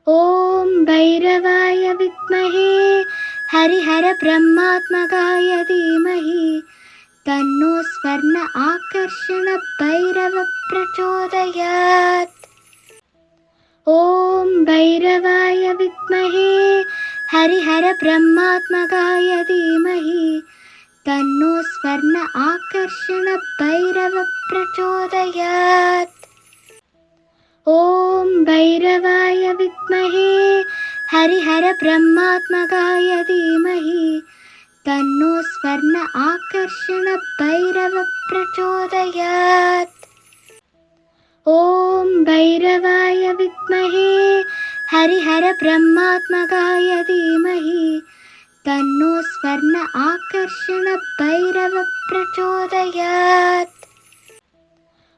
ॐ भैरवाय विद्महे हरिहरब्रह्मात्मकाय धीमहि तन्नो स्वर्ण आकर्षण भैरव प्रचोदयात्। ॐ भैरवाय विद्महे हरिहरब्रह्मात्मकाय धीमहि तन्नो स्वर्ण आकर्षण भैरव प्रचोदयात्। ॐ भैरवाय विद्महे हरिहरब्रह्मात्मकाय धीमहि तन्नो स्वर्ण आकर्षण भैरव प्रचोदयात्। ॐ भैरवाय विद्महे हरिहरब्रह्मात्मकाय धीमहि तन्नो स्वर्ण आकर्षण भैरव प्रचोदयात्।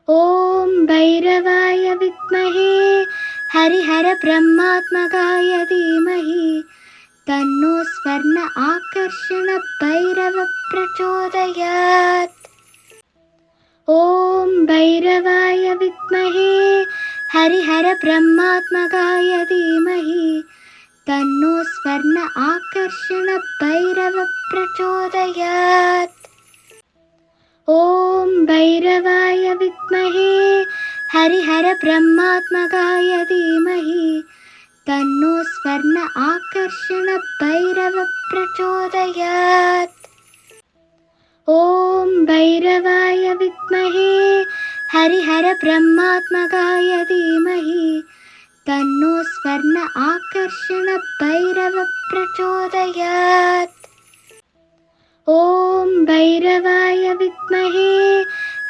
ॐ भैरवाय विद्महे हरिहरब्रह्मात्मकाय धीमहि तन्नो स्वर्ण आकर्षण भैरव प्रचोदयात्। ॐ भैरवाय विद्महे हरिहरब्रह्मात्मकाय धीमहि तन्नो स्वर्ण आकर्षण भैरव प्रचोदयात्। ॐ भैरवाय विद्महे हरिहरब्रह्मात्मकाय धीमहि तन्नो स्वर्ण आकर्षण भैरव प्रचोदयात्। ॐ भैरवाय विद्महे हरिहरब्रह्मात्मकाय धीमहि तन्नो स्वर्ण आकर्षण भैरव प्रचोदयात्। ॐ भैरवाय विद्महे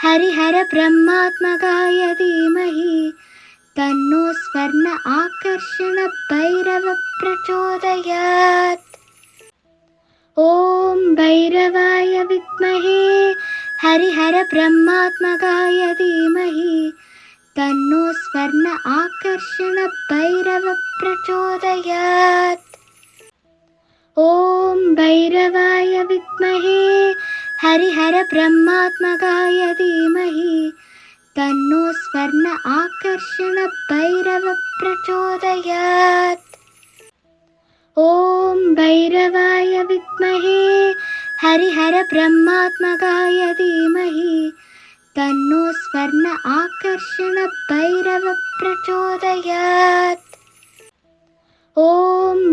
हरिहरब्रह्मात्मकाय धीमहि तन्नो स्वर्ण आकर्षण भैरव प्रचोदयात्। ॐ भैरवाय विद्महे हरिहरब्रह्मात्मकाय धीमहि तन्नो स्वर्ण आकर्षण भैरव प्रचोदयात्। ॐ भैरवाय विद्महे हरिहरब्रह्मात्मकाय धीमहि तन्नो स्वर्ण आकर्षण भैरव प्रचोदयात्। ॐ भैरवाय विद्महे हरिहरब्रह्मात्मकाय धीमहि तन्नो स्वर्ण आकर्षण भैरव प्रचोदयात्। ॐ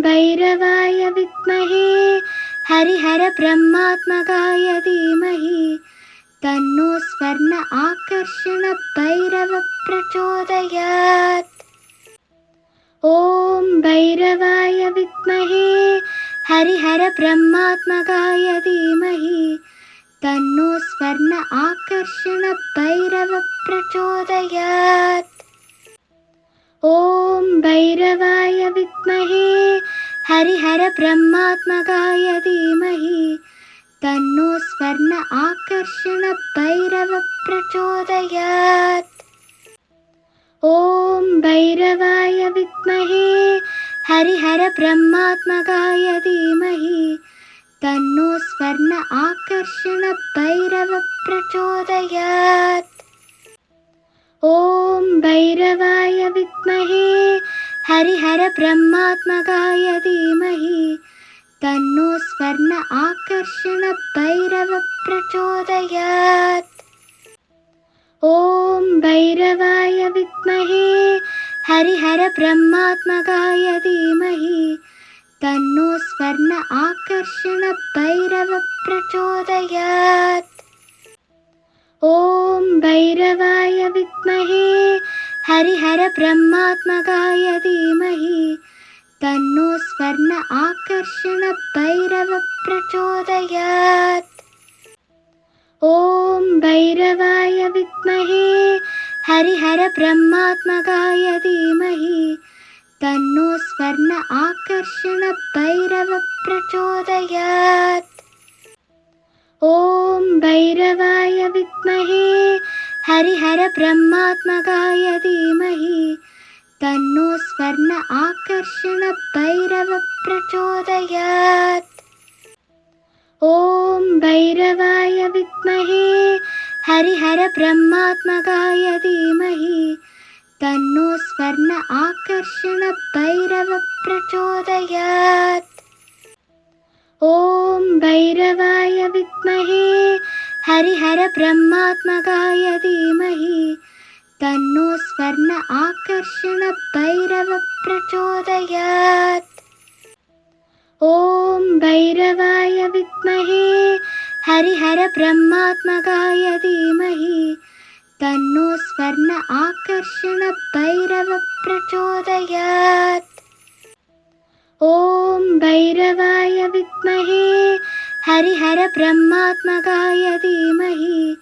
भैरवाय विद्महे हरिहरब्रह्मात्मकाय धीमहि तन्नो स्वर्ण आकर्षण भैरव प्रचोदयात्। ॐ भैरवाय विद्महे हरिहरब्रह्मात्मकाय धीमहि तन्नो स्वर्ण आकर्षण भैरव प्रचोदयात्। ॐ भैरवाय विद्महे हरिहरब्रह्मात्मकाय धीमहि तन्नो स्वर्ण आकर्षण भैरव प्रचोदयात्। ॐ भैरवाय विद्महे हरिहरब्रह्मात्मकाय धीमहि तन्नो स्वर्ण आकर्षण भैरव प्रचोदयात्। ॐ भैरवाय विद्महे हरिहरब्रह्मात्मकाय धीमहि तन्नो स्वर्ण आकर्षण भैरव प्रचोदयात्। ॐ भैरवाय विद्महे हरिहरब्रह्मात्मकाय धीमहि तन्नो स्वर्ण आकर्षण भैरव प्रचोदयात्। ॐ भैरवाय विद्महे हरिहरब्रह्मात्मकाय धीमहि तन्नो स्वर्ण आकर्षण भैरव प्रचोदयात्। ॐ भैरवाय विद्महे हरिहरब्रह्मात्मकाय धीमहि तन्नो स्वर्ण आकर्षण भैरव प्रचोदयात्। ॐ भैरवाय विद्महे हरिहरब्रह्मात्मकाय धीमहि तन्नो स्वर्ण आकर्षण भैरव प्रचोदयात्। ॐ भैरवाय विद्महे हरिहरब्रह्मात्मकाय धीमहि तन्नो स्वर्ण आकर्षण भैरव प्रचोदयात्। ॐ भैरवाय विद्महे हरिहर ब्रह्मात्मकाय धीमहि तन्नो स्वर्ण आकर्षण भैरव प्रचोदयात्। ॐ भैरवाय विद्महे हरिहर ब्रह्मात्मकाय धीमहि तन्नो स्वर्ण आकर्षण भैरव प्रचोदयात्। ॐ भैरवाय विद्महे हरिहर ब्रह्मात्मकाय धीमहि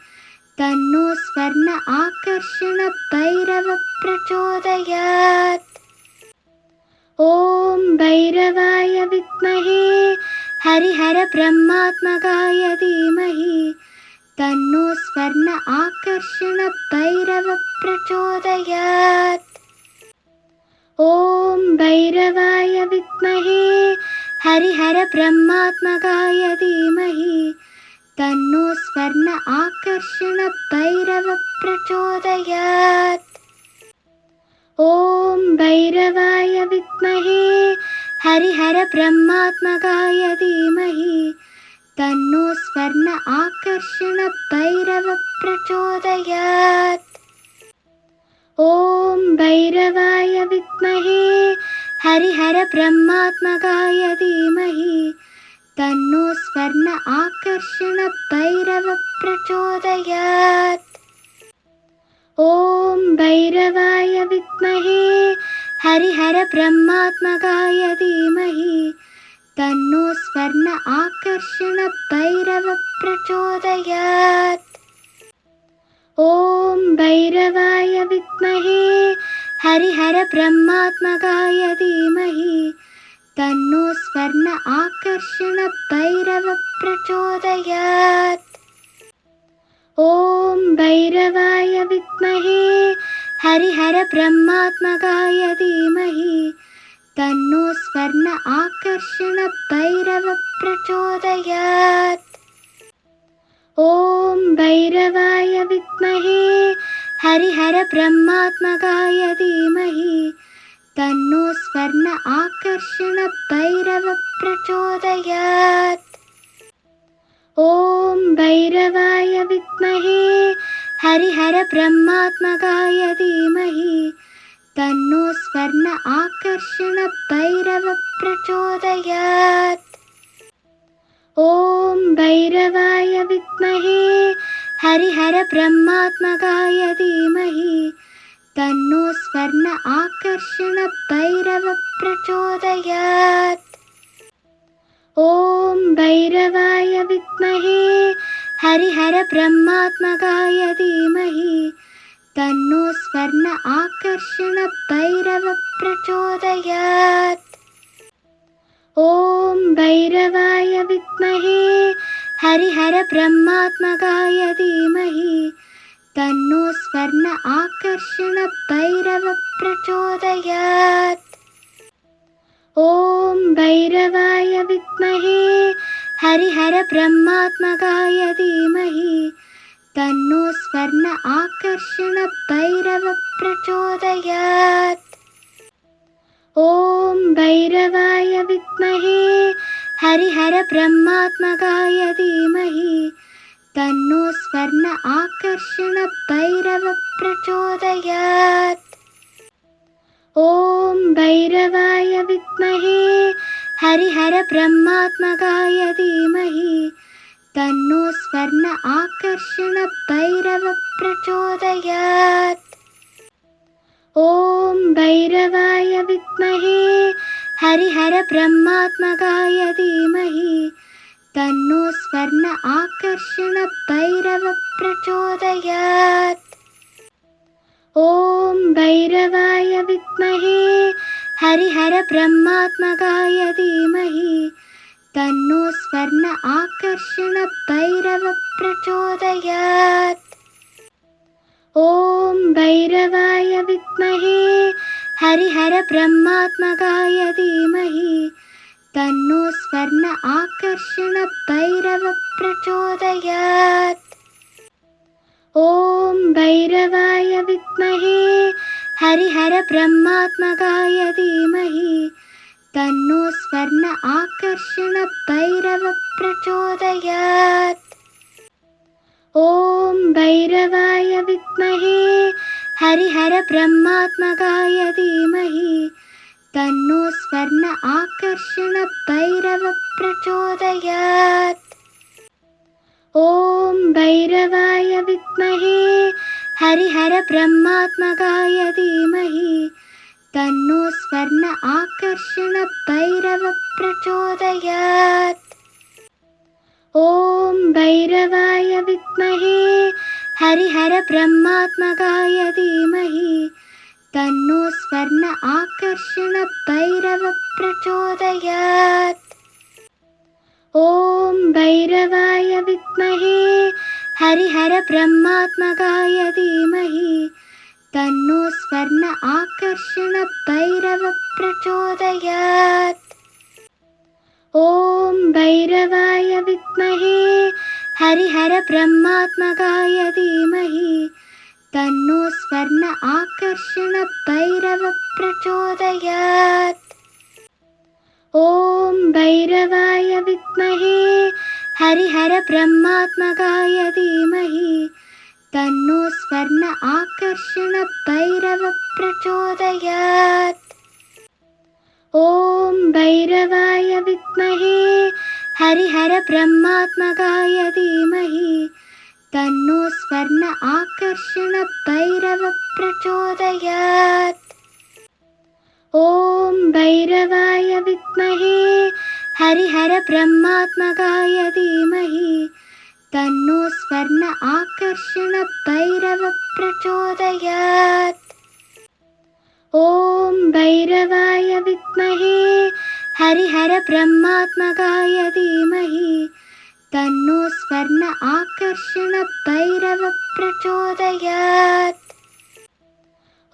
तन्नो स्वर्ण आकर्षण भैरव प्रचोदयात्। ॐ भैरवाय विद्महे हरिहर ब्रह्मात्मकाय धीमहि तन्नो स्वर्ण आकर्षण भैरव प्रचोदयात्। ॐ भैरवाय विद्महे हरिहर ब्रह्मात्मकाय धीमहि तन्नो स्वर्ण आकर्षण भैरव प्रचोदयात्। ॐ भैरवाय विद्महे हरिहर ब्रह्मात्मकाय धीमहि तन्नो स्वर्ण आकर्षण भैरव प्रचोदयात्। ॐ भैरवाय विद्महे हरिहर ब्रह्मात्मकाय धीमहि तन्नो स्वर्ण आकर्षण भैरव प्रचोदयात्। ॐ भैरवाय विद्महे हरिहर ब्रह्मात्मकाय धीमहि तन्नो स्वर्ण आकर्षण भैरव प्रचोदयात्। ॐ भैरवाय विद्महे हरिहर ब्रह्मात्मकाय धीमहि तन्नो स्वर्ण आकर्षण भैरव प्रचोदयात्। ॐ भैरवाय विद्महे हरिहर ब्रह्मात्मकाय धीमहि तन्नो स्वर्ण आकर्षण भैरव प्रचोदयात्। ॐ भैरवाय विद्महे हरिहर ब्रह्मात्मकाय धीमहि तन्नो स्वर्ण आकर्षण भैरव प्रचोदयात्। ॐ भैरवाय विद्महे हरिहर ब्रह्मात्मकाय धीमहि तन्नो स्वर्ण आकर्षण भैरव प्रचोदयात्। ॐ भैरवाय विद्महे हरिहर ब्रह्मात्मकाय धीमहि तन्नो स्वर्ण आकर्षण भैरव प्रचोदयात्। ॐ भैरवाय विद्महे हरिहर ब्रह्मात्मकाय धीमहि तन्नो स्वर्ण आकर्षण भैरव प्रचोदयात्। ॐ भैरवाय विद्महे हरिहर ब्रह्मात्मकाय धीमहि तन्नो स्वर्ण आकर्षण भैरव प्रचोदयात्। ॐ भैरवाय विद्महे हरिहर ब्रह्मात्मकाय धीमहि तन्नो स्वर्ण आकर्षण भैरव प्रचोदयात्। ॐ भैरवाय विद्महे हरिहर ब्रह्मात्मकाय धीमहि तन्नो स्वर्ण आकर्षण भैरव प्रचोदयात्। ॐ भैरवाय विद्महे हरिहर ब्रह्मात्मकाय धीमहि तन्नो स्वर्ण आकर्षण भैरव प्रचोदयात्। ॐ भैरवाय विद्महे हरिहर ब्रह्मात्मकाय धीमहि तन्नो स्वर्ण आकर्षण भैरव प्रचोदयात्। ॐ भैरवाय विद्महे हरिहर ब्रह्मात्मकाय धीमहि तन्नो स्वर्ण आकर्षण भैरव प्रचोदयात्। ॐ भैरवाय विद्महे हरिहर ब्रह्मात्मकाय धीमहि तन्नो स्वर्ण आकर्षण भैरव प्रचोदयात्। ॐ भैरवाय विद्महे हरिहर ब्रह्मात्मकाय धीमहि तन्नो स्वर्ण आकर्षण भैरव प्रचोदयात्। ॐ भैरवाय विद्महे हरिहर ब्रह्मात्मकाय धीमहि तन्नो स्वर्ण आकर्षण भैरव प्रचोदयात्। ॐ भैरवाय विद्महे हरिहर ब्रह्मात्मकाय धीमहि तन्नो स्वर्ण आकर्षण भैरव प्रचोदयात्। ॐ भैरवाय विद्महे हरिहर ब्रह्मात्मकाय धीमहि तन्नो स्वर्ण आकर्षण भैरव प्रचोदयात्। ॐ भैरवाय विद्महे हरिहर ब्रह्मात्मकाय धीमहि तन्नो स्वर्ण आकर्षण भैरव प्रचोदयात्। ॐ भैरवाय विद्महे हरिहर ब्रह्मात्मकाय धीमहि तन्नो स्वर्ण आकर्षण भैरव प्रचोदयात्। ॐ भैरवाय विद्महे हरिहर ब्रह्मात्मकाय धीमहि तन्नो स्वर्ण आकर्षण भैरव प्रचोदयात्। ॐ भैरवाय विद्महे हरिहर ब्रह्मात्मकाय धीमहि तन्नो स्वर्ण आकर्षण भैरव प्रचोदयात्। ॐ भैरवाय विद्महे हरिहर ब्रह्मात्मकाय धीमहि तन्नो स्वर्ण आकर्षण भैरव प्रचोदयात्। ॐ भैरवाय विद्महे हरिहर ब्रह्मात्मकाय धीमहि तन्नो स्वर्ण आकर्षण भैरव प्रचोदयात्।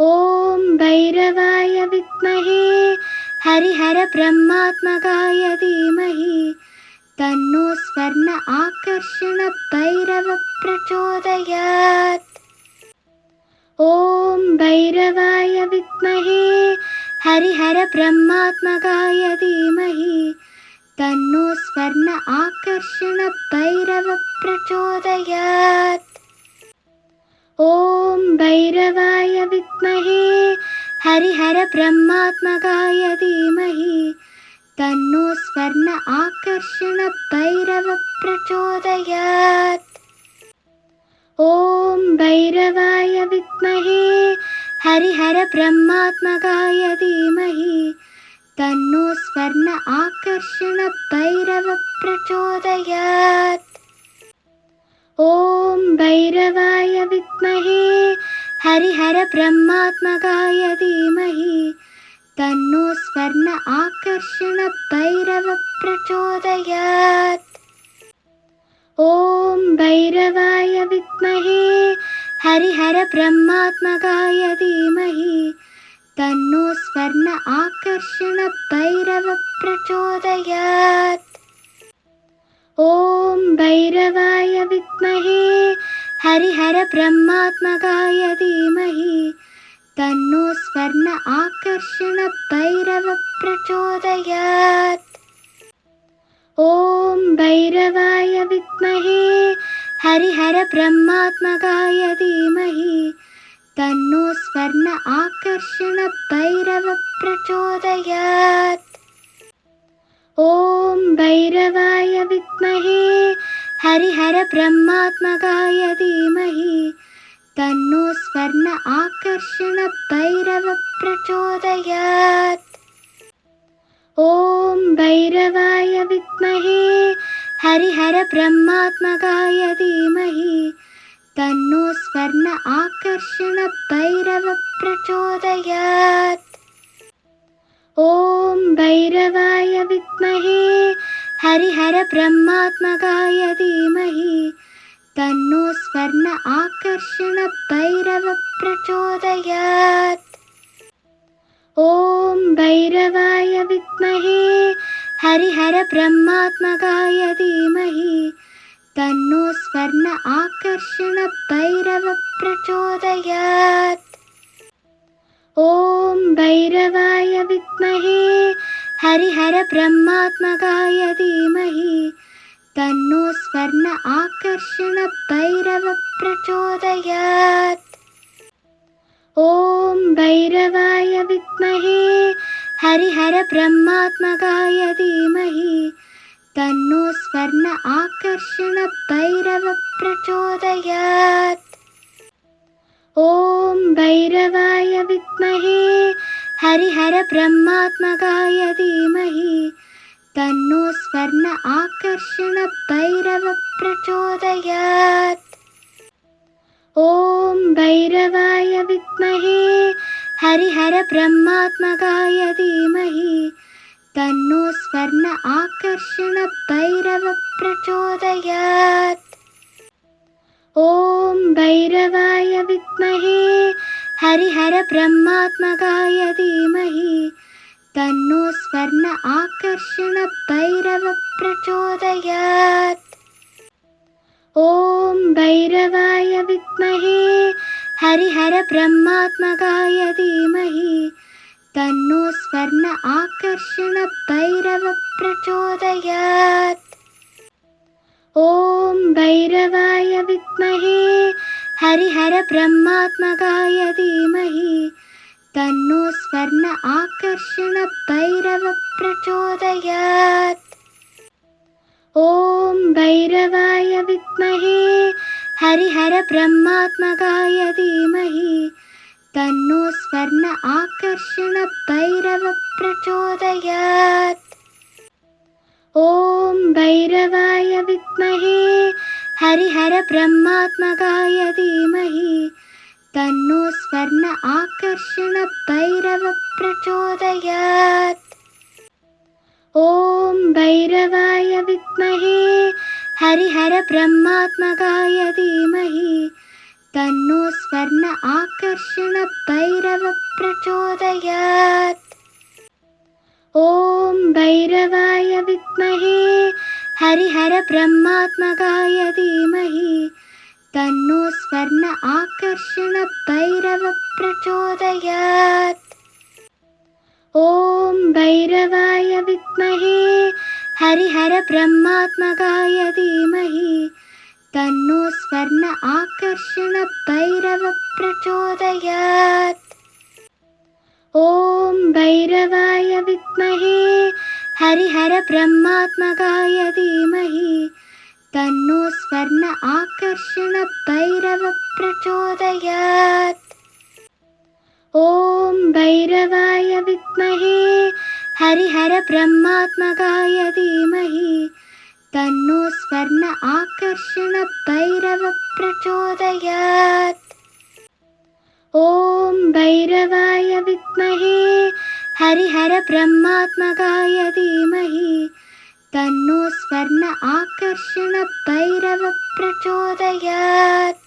ॐ भैरवाय विद्महे हरिहर ब्रह्मात्मकाय धीमहि तन्नो स्वर्ण आकर्षण भैरव प्रचोदयात्। ॐ भैरवाय विद्महे हरिहर ब्रह्मात्मकाय धीमहि तन्नो स्वर्ण आकर्षण भैरव प्रचोदयात्। ॐ भैरवाय विद्महे हरिहर ब्रह्मात्मकाय धीमहि तन्नो स्वर्ण आकर्षण भैरव प्रचोदयात्। ॐ भैरवाय विद्महे हरिहर ब्रह्मात्मकाय धीमहि तन्नो स्वर्ण आकर्षण भैरव प्रचोदयात्। ॐ भैरवाय विद्महे हरिहर ब्रह्मात्मकाय धीमहि तन्नो स्वर्ण आकर्षण भैरव प्रचोदयात्। ॐ भैरवाय विद्महे हरिहर ब्रह्मात्मकाय धीमहि तन्नो स्वर्ण आकर्षण भैरव प्रचोदयात्। ॐ भैरवाय विद्महे हरिहर ब्रह्मात्मकाय धीमहि तन्नो स्वर्ण आकर्षण भैरव प्रचोदयात्। ॐ भैरवाय विद्महे हरिहर ब्रह्मात्मकाय धीमहि तन्नो स्वर्ण आकर्षण भैरव प्रचोदयात्। ॐ भैरवाय विद्महे हरिहर ब्रह्मात्मकाय धीमहि तन्नो स्वर्ण आकर्षण भैरव प्रचोदयात्। ॐ भैरवाय विद्महे हरिहर ब्रह्मात्मकाय धीमहि तन्नो स्वर्ण आकर्षण भैरव प्रचोदयात्। ॐ भैरवाय विद्महे हरिहर ब्रह्मात्मकाय धीमहि तन्नो स्वर्ण आकर्षण भैरव प्रचोदयात्। ॐ भैरवाय विद्महे हरिहर ब्रह्मात्मकाय धीमहि तन्नो स्वर्ण आकर्षण भैरव प्रचोदयात्। ॐ भैरवाय विद्महे हरिहरब्रह्मात्मकाय धीमहि तन्नो स्वर्ण आकर्षण भैरव प्रचोदयात्। ॐ भैरवाय विद्महे हरिहरब्रह्मात्मकाय धीमहि तन्नो स्वर्ण आकर्षण भैरव प्रचोदयात्। ॐ भैरवाय विद्महे हरिहरब्रह्मात्मकाय धीमहि तन्नो स्वर्ण आकर्षण भैरव प्रचोदयात्। ॐ भैरवाय विद्महे हरिहरब्रह्मात्मकाय धीमहि तन्नो स्वर्ण आकर्षण भैरव प्रचोदयात्। ॐ भैरवाय विद्महे हरिहरब्रह्मात्मकाय धीमहि तन्नो स्वर्ण आकर्षण भैरव प्रचोदयात्। ॐ भैरवाय विद्महे हरिहरब्रह्मात्मकाय धीमहि तन्नो स्वर्ण आकर्षण भैरव प्रचोदयात्। ॐ भैरवाय विद्महे हरिहरब्रह्मात्मकाय धीमहि तन्नो स्वर्ण आकर्षण भैरव प्रचोदयात्। ॐ भैरवाय विद्महे हरिहरब्रह्मात्मकाय धीमहि तन्नो स्वर्ण आकर्षण भैरव प्रचोदयात्। ॐ भैरवाय विद्महे हरिहरब्रह्मात्मकाय धीमहि तन्नो स्वर्ण आकर्षण भैरव प्रचोदयात्। ॐ भैरवाय विद्महे हरिहरब्रह्मात्मकाय धीमहि तन्नो स्वर्ण आकर्षण भैरव प्रचोदयात्। ॐ भैरवाय विद्महे हरिहरब्रह्मात्मकाय धीमहि तन्नो स्वर्ण आकर्षण भैरव प्रचोदयात्। ॐ भैरवाय विद्महे हरिहरब्रह्मात्मकाय धीमहि तन्नो स्वर्ण आकर्षण भैरव प्रचोदयात्। ॐ भैरवाय विद्महे हरिहरब्रह्मात्मकाय धीमहि तन्नो स्वर्ण आकर्षण भैरव प्रचोदयात्। ॐ भैरवाय विद्महे हरिहरब्रह्मात्मकाय धीमहि तन्नो स्वर्ण आकर्षण भैरव प्रचोदयात्। ॐ भैरवाय विद्महे हरिहरब्रह्मात्मकाय धीमहि तन्नो स्वर्ण आकर्षण भैरव प्रचोदयात्।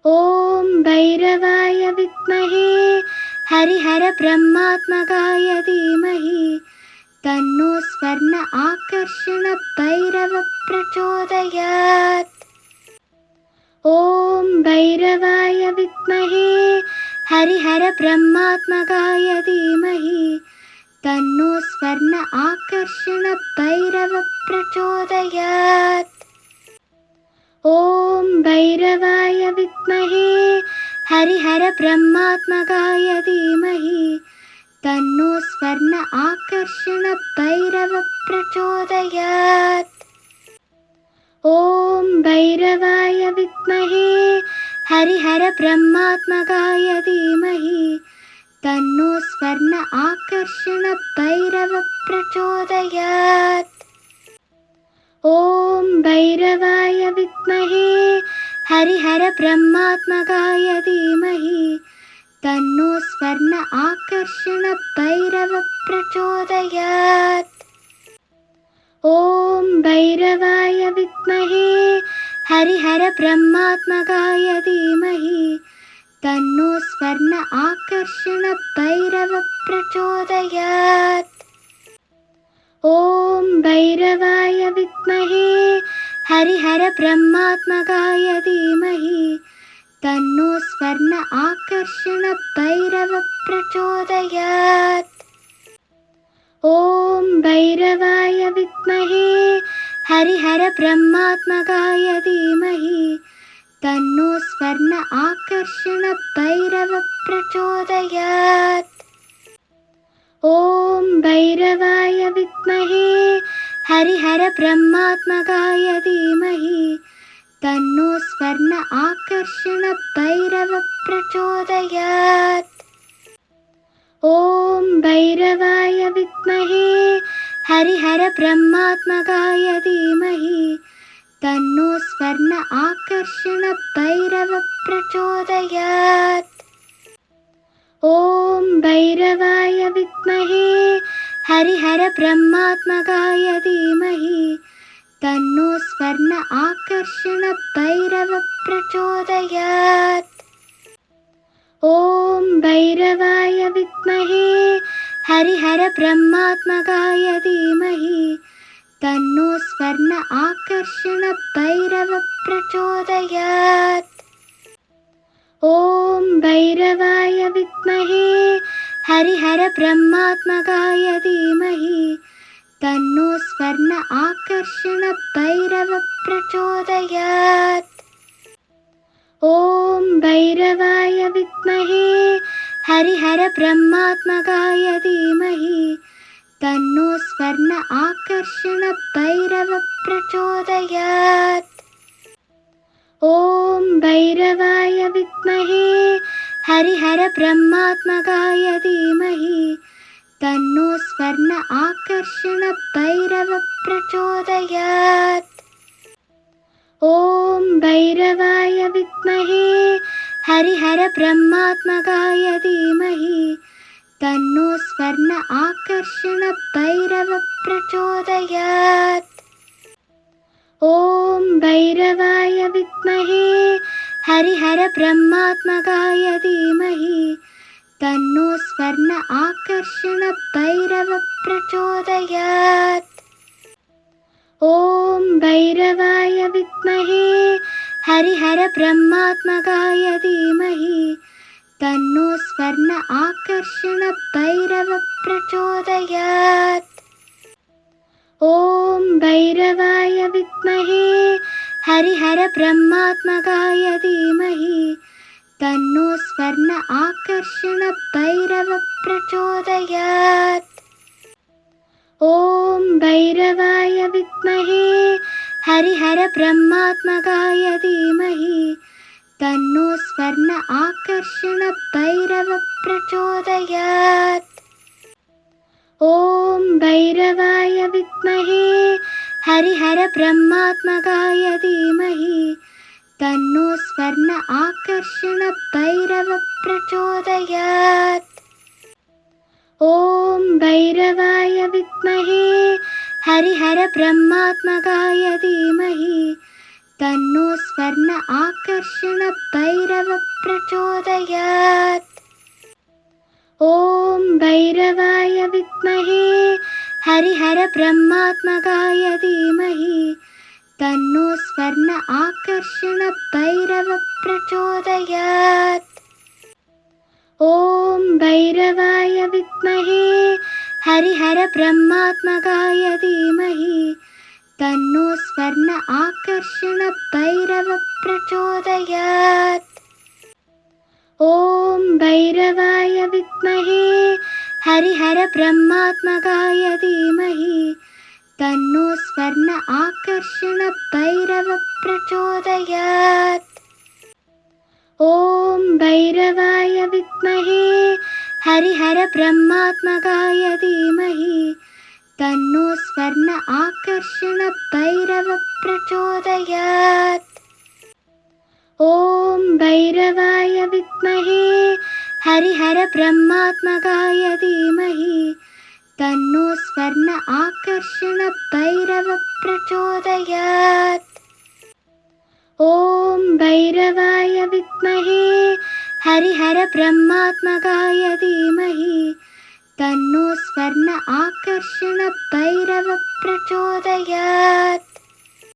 ॐ भैरवाय विद्महे हरिहरब्रह्मात्मकाय धीमहि तन्नो स्वर्ण आकर्षण भैरव प्रचोदयात्। ॐ भैरवाय विद्महे हरिहरब्रह्मात्मकाय धीमहि तन्नो स्वर्ण आकर्षण भैरव प्रचोदयात्। ॐ भैरवाय विद्महे हरिहरब्रह्मात्मकाय धीमहि तन्नो स्वर्ण आकर्षण भैरव प्रचोदयात्। ॐ भैरवाय विद्महे हरिहरब्रह्मात्मकाय धीमहि तन्नो स्वर्ण आकर्षण भैरव प्रचोदयात्। ॐ भैरवाय विद्महे हरिहरब्रह्मात्मकाय धीमहि तन्नो स्वर्ण आकर्षण भैरव प्रचोदयात्। ॐ भैरवाय विद्महे हरिहरब्रह्मात्मकाय धीमहि तन्नो स्वर्ण आकर्षण भैरव प्रचोदयात्। ॐ भैरवाय विद्महे हरिहरब्रह्मात्मकाय धीमहि तन्नो स्वर्ण आकर्षण भैरव प्रचोदयात्। ॐ भैरवाय विद्महे हरिहर ब्रह्मात्मकाय धीमहि तन्नो स्वर्ण आकर्षण भैरव प्रचोदयात्। ॐ भैरवाय विद्महे हरिहर ब्रह्मात्मकाय धीमहि तन्नो स्वर्ण आकर्षण भैरव प्रचोदयात्। ॐ भैरवाय विद्महे हरिहर ब्रह्मात्मकाय धीमहि तन्नो स्वर्ण आकर्षण भैरव प्रचोदयात्। ॐ भैरवाय विद्महे हरिहर ब्रह्मात्मकाय धीमहि तन्नो स्वर्ण आकर्षण भैरव प्रचोदयात्। ॐ भैरवाय विद्महे हरिहर ब्रह्मात्मकाय धीमहि तन्नो स्वर्ण आकर्षण भैरव प्रचोदयात्। ॐ भैरवाय विद्महे हरिहर ब्रह्मात्मकाय धीमहि तन्नो स्वर्ण आकर्षण भैरव प्रचोदयात्। ॐ भैरवाय विद्महे हरिहर ब्रह्मात्मकाय धीमहि तन्नो स्वर्ण आकर्षण भैरव प्रचोदयात्। ॐ भैरवाय विद्महे हरिहर ब्रह्मात्मकाय धीमहि तन्नो स्वर्ण आकर्षण भैरव प्रचोदयात्। ॐ भैरवाय विद्महे हरिहर ब्रह्मात्मकाय धीमहि तन्नो स्वर्ण आकर्षण भैरव प्रचोदयात्। ॐ भैरवाय विद्महे हरिहर ब्रह्मात्मकाय धीमहि तन्नो स्वर्ण आकर्षण भैरव प्रचोदयात्। ॐ भैरवाय विद्महे हरिहर ब्रह्मात्मकाय धीमहि तन्नो स्वर्ण आकर्षण भैरव प्रचोदयात्। ॐ भैरवाय विद्महे हरिहर ब्रह्मात्मकाय धीमहि तन्नो स्वर्ण आकर्षण भैरव प्रचोदयात्। ॐ भैरवाय विद्महे हरिहर ब्रह्मात्मकाय धीमहि तन्नो स्वर्ण आकर्षण भैरव प्रचोदयात्। ॐ भैरवाय विद्महे हरिहर ब्रह्मात्मकाय धीमहि तन्नो स्वर्ण आकर्षण भैरव प्रचोदयात्। ॐ भैरवाय विद्महे हरिहर ब्रह्मात्मकाय धीमहि तन्नो स्वर्ण आकर्षण भैरव प्रचोदयात्। ॐ भैरवाय विद्महे हरिहर ब्रह्मात्मकाय धीमहि तन्नो स्वर्ण आकर्षण भैरव प्रचोदयात्। ॐ भैरवाय विद्महे हरिहर ब्रह्मात्मकाय धीमहि तन्नो स्वर्ण आकर्षण भैरव प्रचोदयात्। ॐ भैरवाय विद्महे हरिहर ब्रह्मात्मकाय धीमहि तन्नो स्वर्ण आकर्षण भैरव प्रचोदयात्। ॐ भैरवाय विद्महे हरिहर ब्रह्मात्मकाय धीमहि तन्नो स्वर्ण आकर्षण भैरव प्रचोदयात्। ॐ भैरवाय विद्महे हरिहर ब्रह्मात्मकाय धीमहि तन्नो स्वर्ण आकर्षण भैरव प्रचोदयात्। ॐ भैरवाय विद्महे हरिहर ब्रह्मात्मकाय धीमहि तन्नो स्वर्ण आकर्षण भैरव प्रचोदयात्।